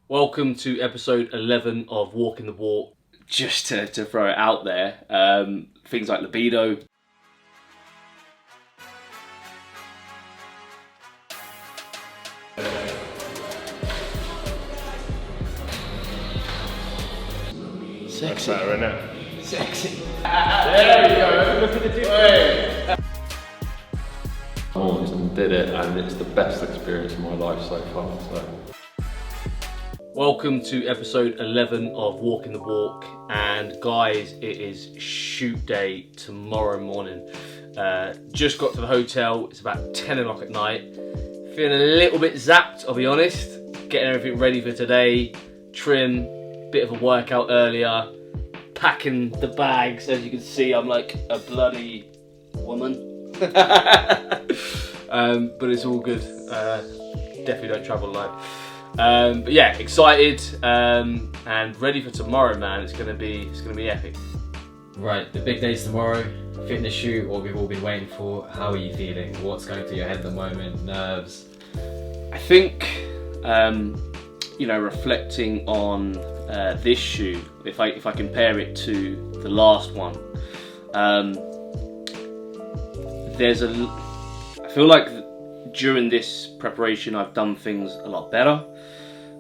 Welcome to episode 11 of Walking the Walk. Just to throw it out there, things like libido. Sexy. That's better, isn't it? Sexy. There we go. Look at the difference. Oh, and did it, and it's the best experience of my life so far. So. Welcome to episode 11 of Walking the Walk, and guys, it is shoot day tomorrow morning. Just got to the hotel. It's about 10 o'clock at night. Feeling a little bit zapped, I'll be honest. Getting everything ready for today. Trim, bit of a workout earlier. Packing the bags. As you can see, I'm like a bloody woman. But it's all good. Definitely don't travel alone. But yeah, excited and ready for tomorrow, man. It's gonna be epic. Right, the big day's tomorrow. Fitness shoot, what we've all been waiting for. How are you feeling? What's going through your head at the moment? Nerves? I think reflecting on this shoot, if I compare it to the last one, I feel like during this preparation I've done things a lot better.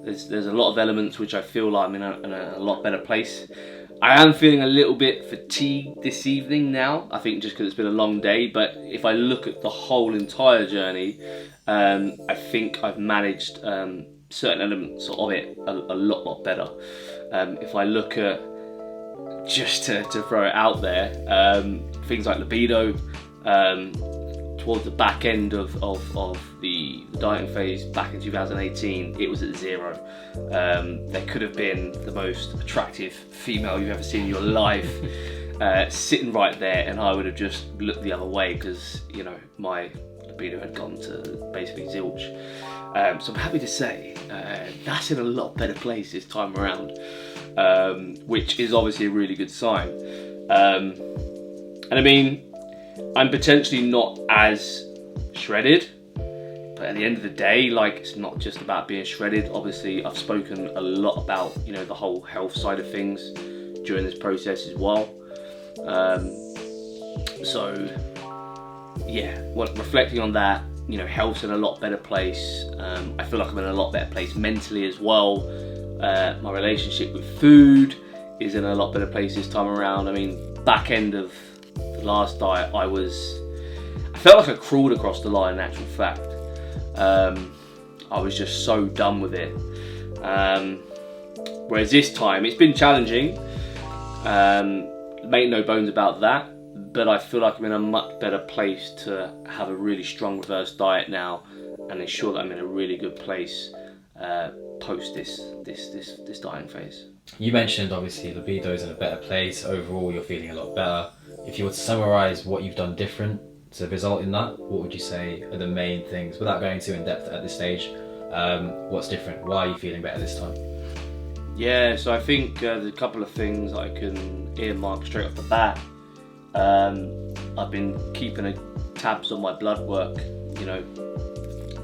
There's a lot of elements which I feel like I'm in a lot better place. I am feeling a little bit fatigued this evening now, I think just because it's been a long day, but if I look at the whole entire journey, I think I've managed certain elements of it a lot better. If I look at, just to throw it out there, things like libido, towards the back end of the dieting phase back in 2018, it was at 0. There could have been the most attractive female you've ever seen in your life sitting right there, and I would have just looked the other way because my libido had gone to basically zilch. So I'm happy to say that's in a lot better place this time around, which is obviously a really good sign. And I mean, I'm potentially not as shredded, but at the end of the day, like, it's not just about being shredded. Obviously, I've spoken a lot about the whole health side of things during this process as well. So yeah, reflecting on that, health's in a lot better place. I feel like I'm in a lot better place mentally as well. My relationship with food is in a lot better place this time around. I mean, back end of the last diet, I felt like I crawled across the line in actual fact. I was just so done with it. Whereas this time, it's been challenging. Make no bones about that. But I feel like I'm in a much better place to have a really strong reverse diet now and ensure that I'm in a really good place post this dieting phase. You mentioned obviously libido's in a better place. Overall, you're feeling a lot better. If you were to summarise what you've done different to result in that, what would you say are the main things, without going too in depth at this stage? What's different? Why are you feeling better this time? Yeah, so I think there's a couple of things I can earmark straight off the bat. I've been keeping tabs on my blood work,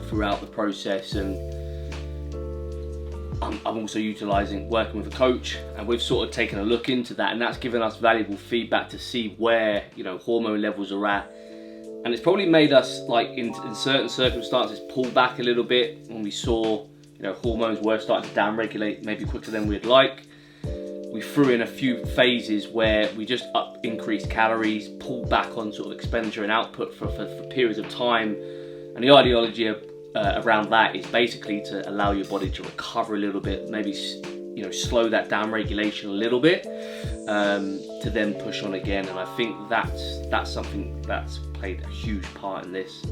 throughout the process, and I'm also working with a coach, and we've sort of taken a look into that, and that's given us valuable feedback to see where hormone levels are at, and it's probably made us, like, in certain circumstances, pull back a little bit when we saw hormones were starting to downregulate maybe quicker than we'd like. We threw in a few phases where we just increased calories, pulled back on sort of expenditure and output for periods of time. And the ideology around that is basically to allow your body to recover a little bit, maybe slow that down regulation a little bit, to then push on again. And I think that's something that's played a huge part in this.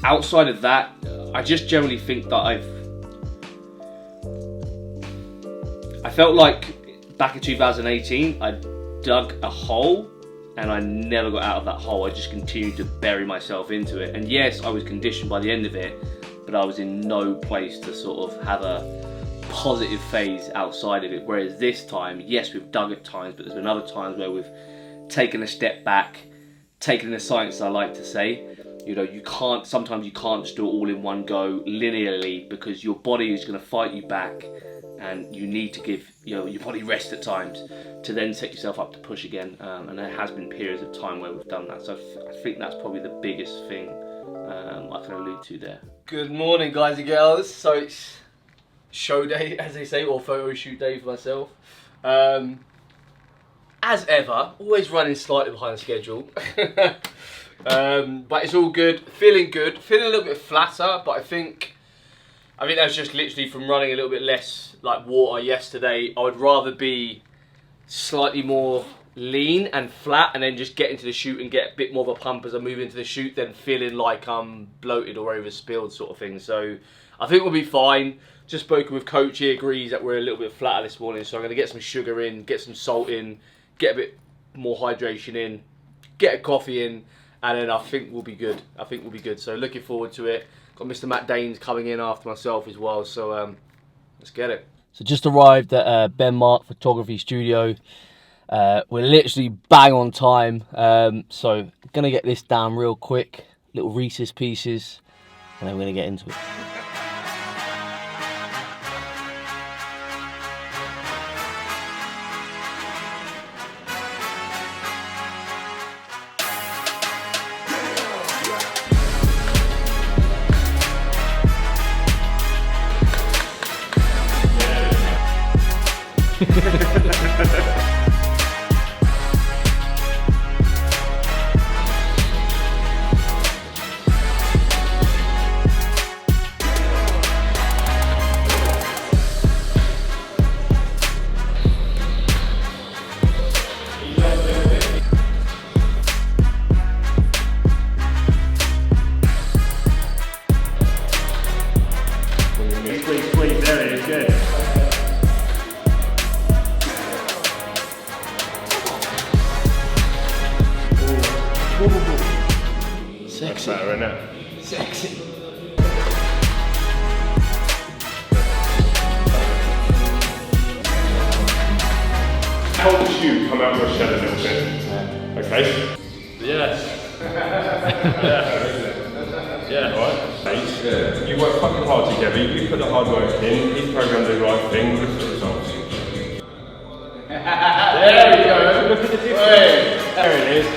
Outside of that, I just generally think that I felt like back in 2018, I dug a hole and I never got out of that hole. I just continued to bury myself into it. And yes, I was conditioned by the end of it, but I was in no place to sort of have a positive phase outside of it. Whereas this time, yes, we've dug at times, but there's been other times where we've taken a step back, taken the science, I like to say. You know, sometimes you can't just do it all in one go linearly, because your body is going to fight you back, and you need to give your body rest at times to then set yourself up to push again. And there has been periods of time where we've done that. So I think that's probably the biggest thing I can allude to there. Good morning, guys and girls. So it's show day, as they say, or photo shoot day for myself. As ever, always running slightly behind schedule. But it's all good, feeling a little bit flatter, but I think that's just literally from running a little bit less like water yesterday. I would rather be slightly more lean and flat and then just get into the shoot and get a bit more of a pump as I move into the shoot than feeling like I'm bloated or overspilled sort of thing. So I think we'll be fine. Just spoken with coach, he agrees that we're a little bit flatter this morning, so I'm going to get some sugar in, get some salt in, get a bit more hydration in, get a coffee in, and then I think we'll be good. So looking forward to it. Got Mr. Matt Danes coming in after myself as well, so let's get it. So just arrived at Ben Mark Photography Studio. We're literally bang on time, so gonna get this down real quick, little Reese's Pieces, and then we're gonna get into it. Sweet, there it is, good. Sexy. That's better, isn't it? Sexy. Help the shoe come out of your shed a little bit. Okay? Yes. Yeah, alright. You work fucking hard together, you put the hard work in, he's programmed the right thing, look at the results. There we go, look at the difference. There it is.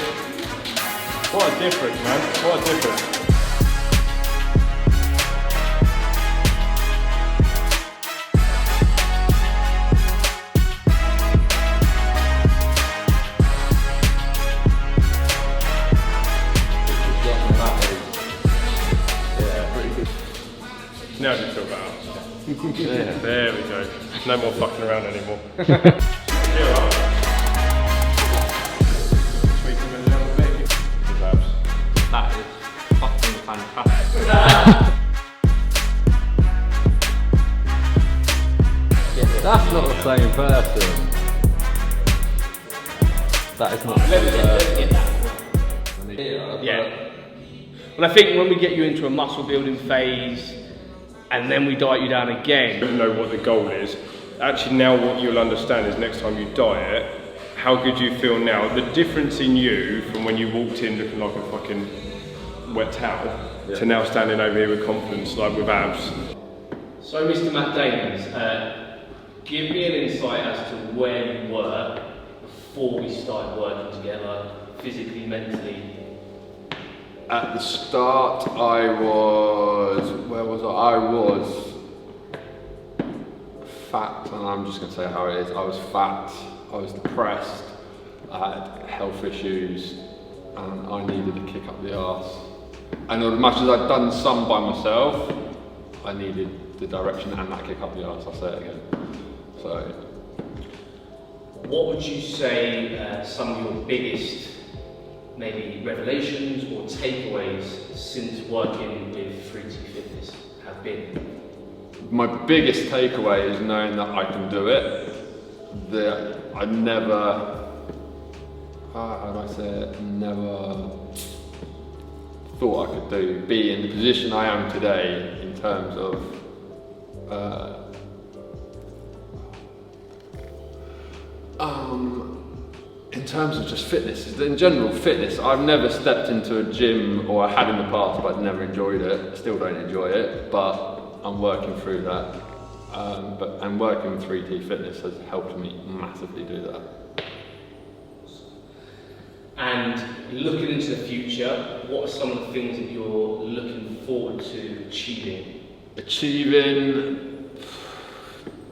What a difference, man, what a difference. Now do you feel better? Yeah. There we go. No more fucking around anymore. Here we are. Tweak them a little bit. His abs. That is fucking fantastic. That's not the same person. That is not the same person. Yeah. Well, I think when we get you into a muscle building phase, and then we diet you down again. You don't know what the goal is. Actually, now what you'll understand is next time you diet, how good you feel now. The difference in you from when you walked in looking like a fucking wet towel to now standing over here with confidence, like with abs. So, Mr. Matt Danes, give me an insight as to where you were before we started working together, physically, mentally. At the start, I was fat, and I'm just going to say how it is. I was fat, I was depressed, I had health issues, and I needed a kick up the arse. And as much as I'd done some by myself, I needed the direction and that kick up the arse, I'll say it again. So, what would you say some of your biggest maybe revelations or takeaways since working with 3T Fitness have been? my biggest takeaway is knowing that I can do it. That I never, how do I say it, never thought I could be in the position I am today in terms of terms of just fitness, in general fitness, I've never stepped into a gym, or I had in the past, but I've never enjoyed it. I still don't enjoy it, but I'm working through that. And working with 3T Fitness has helped me massively do that. And looking into the future, what are some of the things that you're looking forward to achieving?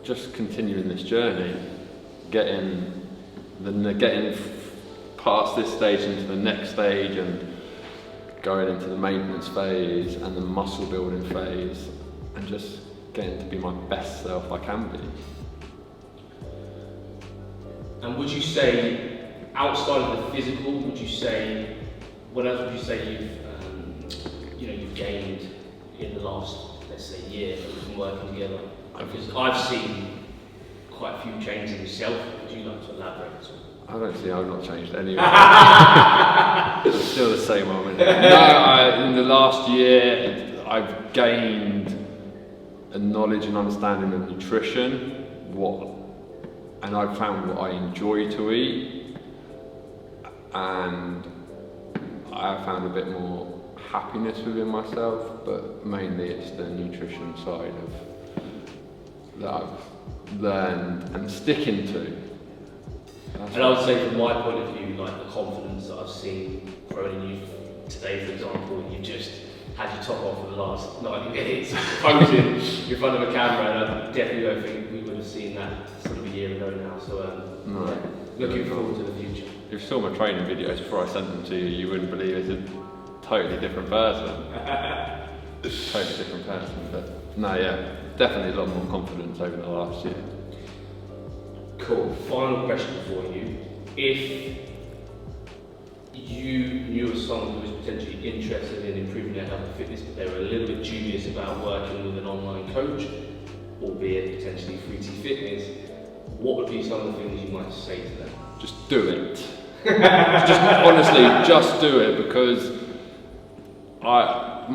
Just continuing this journey, getting past this stage into the next stage, and going into the maintenance phase and the muscle building phase, and just getting to be my best self I can be. And would you say, outside of the physical, what else would you say you've gained in the last, let's say, year that we've been working together? Because I've seen quite a few changes in yourself. Would you like to elaborate at all? I don't see I've not changed anyway. I'm still the same moment. No, in the last year, I've gained a knowledge and understanding of nutrition, and I've found what I enjoy to eat, and I found a bit more happiness within myself, but mainly it's the nutrition side that I've learned and sticking to. And I would say, from my point of view, like the confidence that I've seen growing in you today, for example, you just had your top off for the last 90 minutes, posing in front of a camera, and I definitely don't think we would have seen that sort of a year ago now. So, looking forward to the future. If you saw my training videos before I sent them to you, you wouldn't believe it's a totally different person. Totally different person, but no, yeah, definitely a lot more confidence over the last year. Cool. Final question for you. If you knew of someone who was potentially interested in improving their health and fitness, but they were a little bit dubious about working with an online coach, albeit potentially 3T Fitness, what would be some of the things you might say to them? Just do it. Honestly, just do it, because I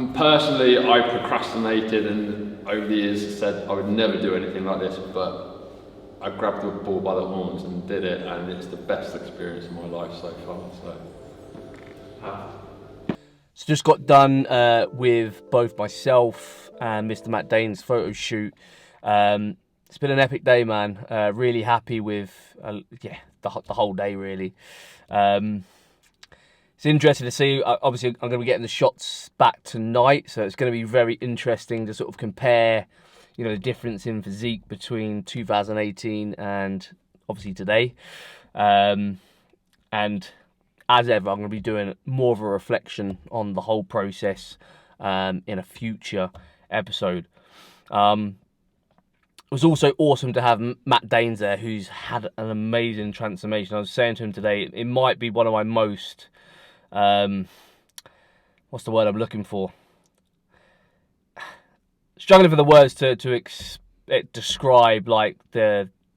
procrastinated, and over the years said I would never do anything like this, but I grabbed the bull by the horns and did it, and it's the best experience of my life so far. So just got done with both myself and Mr. Matt Dane's photo shoot. It's been an epic day, man. Really happy with the whole day, really. It's interesting to see. Obviously, I'm going to be getting the shots back tonight, so it's going to be very interesting to sort of compare, the difference in physique between 2018 and obviously today. And as ever, I'm going to be doing more of a reflection on the whole process in a future episode. It was also awesome to have Matt Danes there, who's had an amazing transformation. I was saying to him today, it might be one of my most, what's the word I'm looking for? Struggling for the words to describe like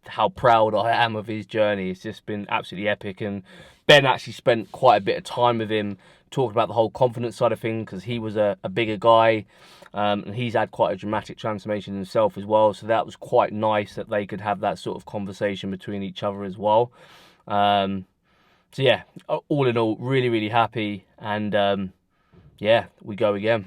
how proud I am of his journey. It's just been absolutely epic, and Ben actually spent quite a bit of time with him talking about the whole confidence side of things, because he was a bigger guy, and he's had quite a dramatic transformation himself as well. So that was quite nice that they could have that sort of conversation between each other as well. So yeah, all in all, really, really happy, and yeah, we go again.